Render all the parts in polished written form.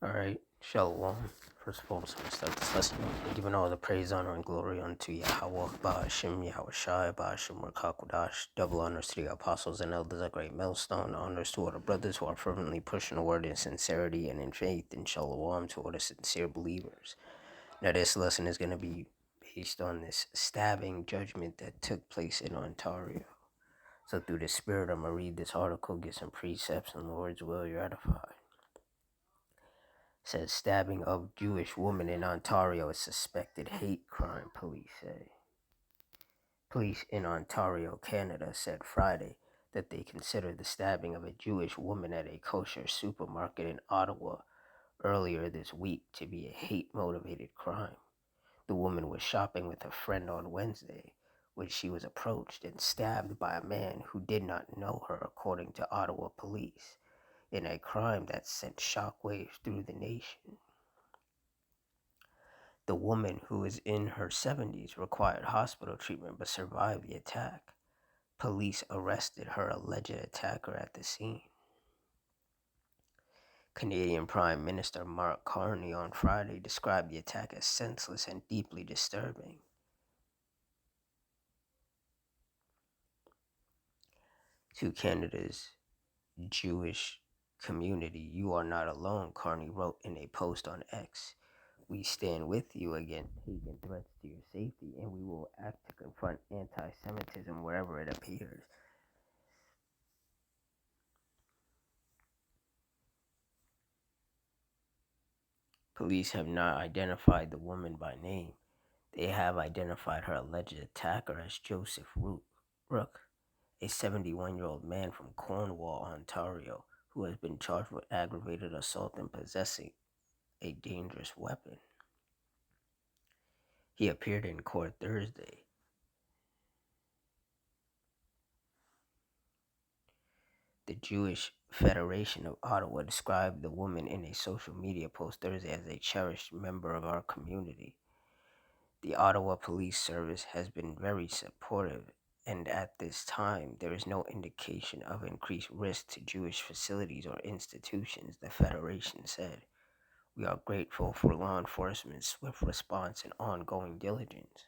Alright, Shalom. First of all, I'm going to start this lesson by giving all the praise, honor, and glory unto Yahweh, Ba'ashem, Yahushai, Ba'ashem, Rakakudash. Double honors to the apostles and elders, a great millstone. Honors to all the brothers who are fervently pushing the word in sincerity and in faith, and Shalom to all the sincere believers. Now, this lesson is going to be based on this stabbing judgment that took place in Ontario. So, through the Spirit, I'm going to read this article, get some precepts, and the Lord's will, you're edified. Says stabbing of Jewish woman in Ontario is suspected hate crime, police say. Police in Ontario, Canada said Friday that they consider the stabbing of a Jewish woman at a kosher supermarket in Ottawa earlier this week to be a hate-motivated crime. The woman was shopping with a friend on Wednesday when she was approached and stabbed by a man who did not know her, according to Ottawa police, in a crime that sent shockwaves through the nation. The woman, who is in her 70s, required hospital treatment but survived the attack. Police arrested her alleged attacker at the scene. Canadian Prime Minister Mark Carney on Friday described the attack as senseless and deeply disturbing. To Canada's Jewish community, "You are not alone," Carney wrote in a post on X. "We stand with you against pagan threats to your safety, and we will act to confront anti-Semitism wherever it appears." Police have not identified the woman by name. They have identified her alleged attacker as Joseph Rook, a 71-year-old man from Cornwall, Ontario, who has been charged with aggravated assault and possessing a dangerous weapon. He appeared in court Thursday. The Jewish Federation of Ottawa described the woman in a social media post Thursday as a cherished member of our community. The Ottawa Police Service has been very supportive, and at this time, there is no indication of increased risk to Jewish facilities or institutions, the Federation said. "We are grateful for law enforcement's swift response and ongoing diligence."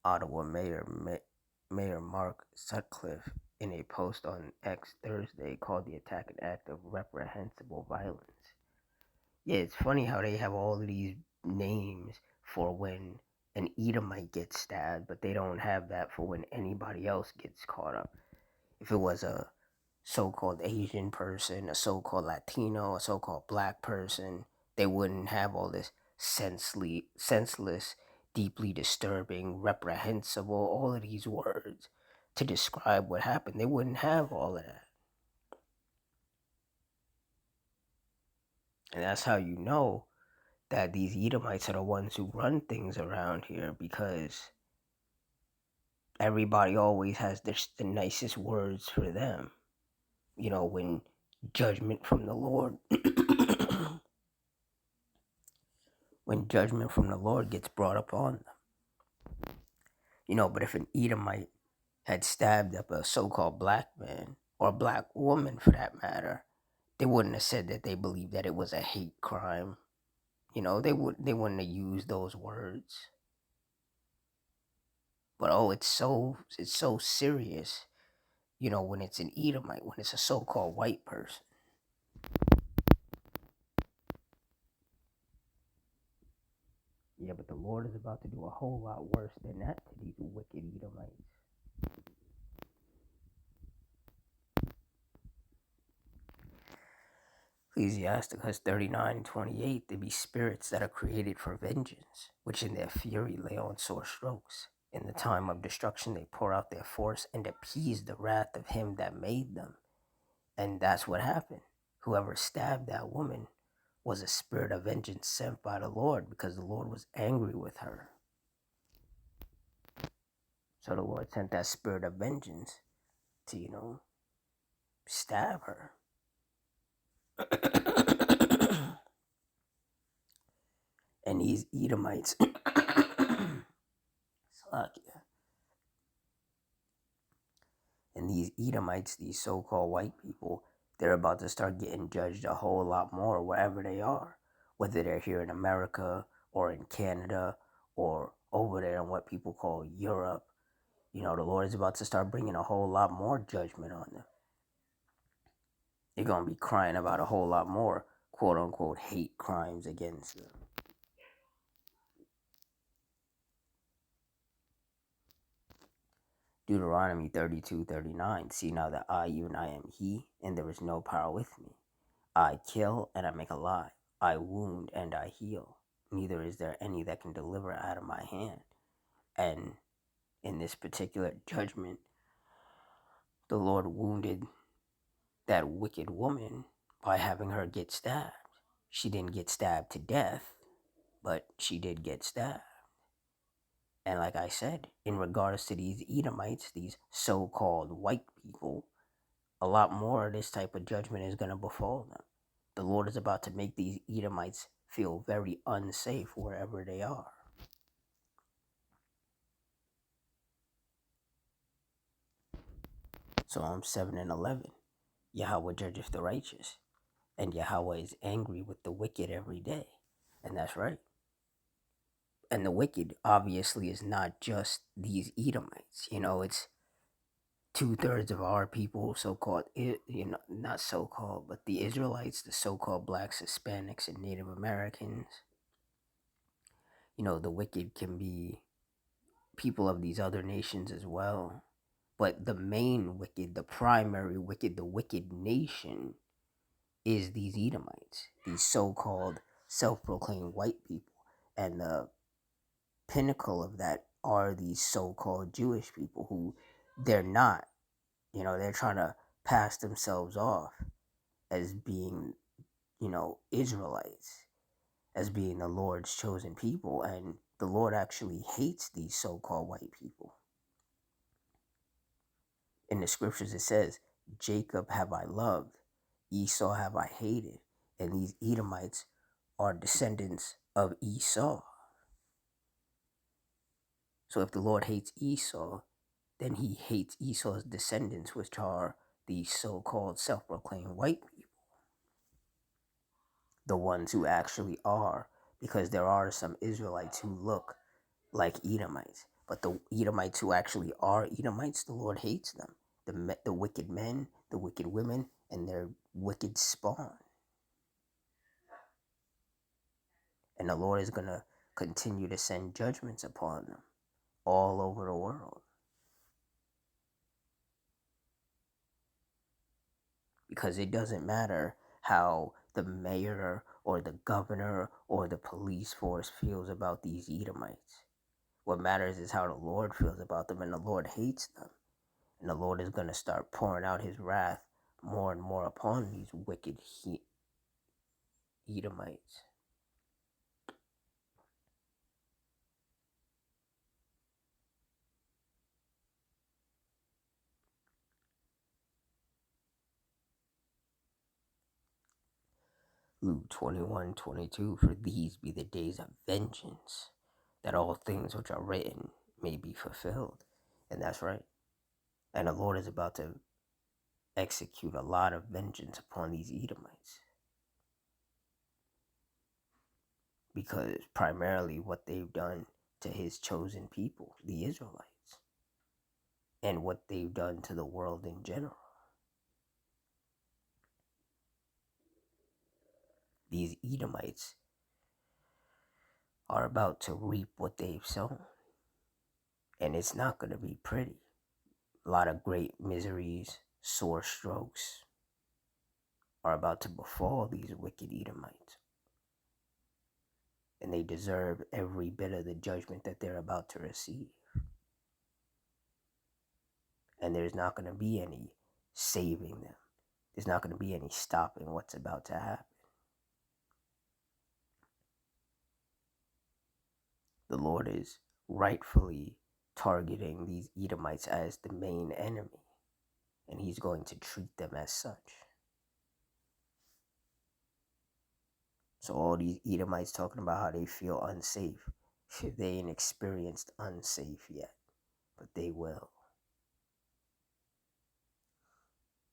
Ottawa Mayor Mark Sutcliffe, in a post on X Thursday, called the attack an act of reprehensible violence. Yeah, it's funny how they have all of these names for when an Edomite gets stabbed, but they don't have that for when anybody else gets caught up. If it was a so-called Asian person, a so-called Latino, a so-called black person, they wouldn't have all this senseless, deeply disturbing, reprehensible, all of these words to describe what happened. They wouldn't have all of that. And that's how you know that these Edomites are the ones who run things around here, because everybody always has the nicest words for them. You know, when judgment from the Lord when judgment from the Lord gets brought up on them. You know, but if an Edomite had stabbed up a so-called black man, or a black woman for that matter, they wouldn't have said that they believed that it was a hate crime. You know, they wouldn't have used those words. But it's so serious, you know, when it's an Edomite, when it's a so-called white person. Yeah, but the Lord is about to do a whole lot worse than that to these wicked Edomites. Ecclesiasticus 39:28, "There be spirits that are created for vengeance, which in their fury lay on sore strokes. In the time of destruction they pour out their force and appease the wrath of him that made them." And that's what happened. Whoever stabbed that woman was a spirit of vengeance sent by the Lord, because the Lord was angry with her. So the Lord sent that spirit of vengeance to, you know, stab her. And these Edomites, and these Edomites, these so-called white people, they're about to start getting judged a whole lot more wherever they are, whether they're here in America or in Canada or over there in what people call Europe. The Lord is about to start bringing a whole lot more judgment on them. They're going to be crying about a whole lot more quote unquote hate crimes against them. Deuteronomy 32:39. See now that I, even I am He, and there is no power with me. I kill and I make alive. I wound and I heal. Neither is there any that can deliver out of my hand. And in this particular judgment, the Lord wounded that wicked woman by having her get stabbed. She didn't get stabbed to death, but she did get stabbed. And like I said, in regards to these Edomites, these so-called white people, a lot more of this type of judgment is going to befall them. The Lord is about to make these Edomites feel very unsafe wherever they are. Psalm 7 and 11. Yahweh judgeth the righteous, and Yahweh is angry with the wicked every day. And that's right. And the wicked obviously is not just these Edomites. It's 2/3 of our people, so-called, not so-called, but the Israelites, the so-called blacks, Hispanics, and Native Americans. The wicked can be people of these other nations as well. But the main wicked, the primary wicked, the wicked nation is these Edomites, these so-called self-proclaimed white people. And the pinnacle of that are these so-called Jewish people who they're not. They're trying to pass themselves off as being, Israelites, as being the Lord's chosen people. And the Lord actually hates these so-called white people. In the scriptures it says, Jacob have I loved, Esau have I hated. And these Edomites are descendants of Esau. So if the Lord hates Esau, then he hates Esau's descendants, which are these so-called self-proclaimed white people. The ones who actually are, because there are some Israelites who look like Edomites. But the Edomites who actually are Edomites, the Lord hates them. The wicked men, the wicked women, and their wicked spawn. And the Lord is going to continue to send judgments upon them all over the world. Because it doesn't matter how the mayor or the governor or the police force feels about these Edomites. What matters is how the Lord feels about them, and the Lord hates them. And the Lord is going to start pouring out his wrath more and more upon these wicked Edomites. Luke 21:22. For these be the days of vengeance, that all things which are written may be fulfilled. And that's right. And the Lord is about to execute a lot of vengeance upon these Edomites. Because primarily what they've done to his chosen people, the Israelites, and what they've done to the world in general. These Edomites are about to reap what they've sown. And it's not going to be pretty. A lot of great miseries, sore strokes are about to befall these wicked Edomites. And they deserve every bit of the judgment that they're about to receive. And there's not going to be any saving them. There's not going to be any stopping what's about to happen. The Lord is rightfully targeting these Edomites as the main enemy, and he's going to treat them as such. So all these Edomites talking about how they feel unsafe, they ain't experienced unsafe yet, but they will.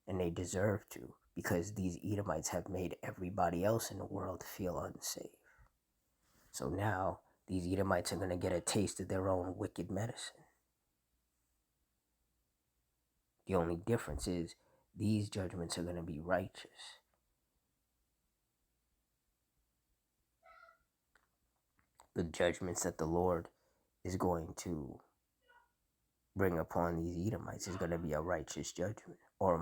And they deserve to, because these Edomites have made everybody else in the world feel unsafe. So now these Edomites are going to get a taste of their own wicked medicine. The only difference is these judgments are going to be righteous. The judgments that the Lord is going to bring upon these Edomites is going to be a righteous judgment, or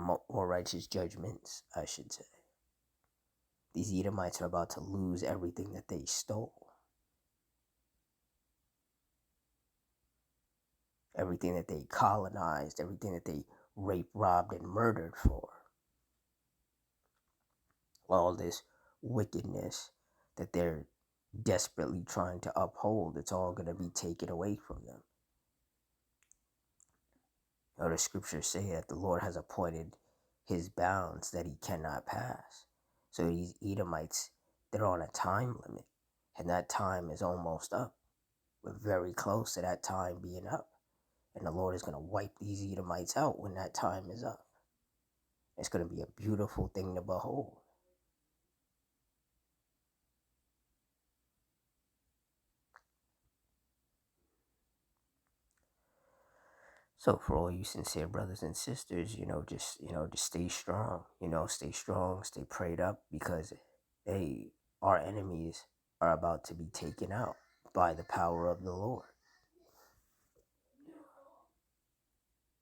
righteous judgments, I should say. These Edomites are about to lose everything that they stole, everything that they colonized, everything that they raped, robbed, and murdered for. All this wickedness that they're desperately trying to uphold, it's all going to be taken away from them. Now, the scriptures say that the Lord has appointed his bounds that he cannot pass. So these Edomites, they're on a time limit, and that time is almost up. We're very close to that time being up. And the Lord is going to wipe these Edomites out when that time is up. It's going to be a beautiful thing to behold. So for all you sincere brothers and sisters, just stay strong. Stay strong, stay prayed up, because our enemies are about to be taken out by the power of the Lord.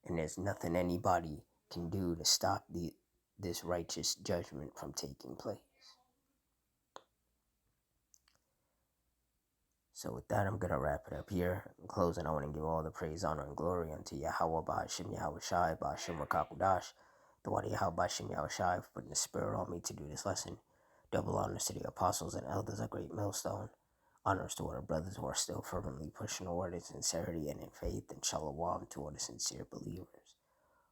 And there's nothing anybody can do to stop this righteous judgment from taking place. So with that, I'm going to wrap it up here. In closing, I want to give all the praise, honor, and glory unto Yahweh, Ba'ashim Yahweh Shai, Ba'ashim Rakakudash, the Wadi Yahweh, Ba'ashim Yahweh Shai, for putting the spirit on me to do this lesson. Double honors to the apostles and elders, a great millstone. Honors to our brothers who are still fervently pushing the word in sincerity and in faith, and shalom to all the sincere believers.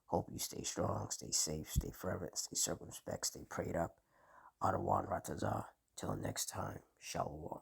Hope you stay strong, stay safe, stay fervent, stay circumspect, stay prayed up. Adawan Ratazah. Till next time, shalom.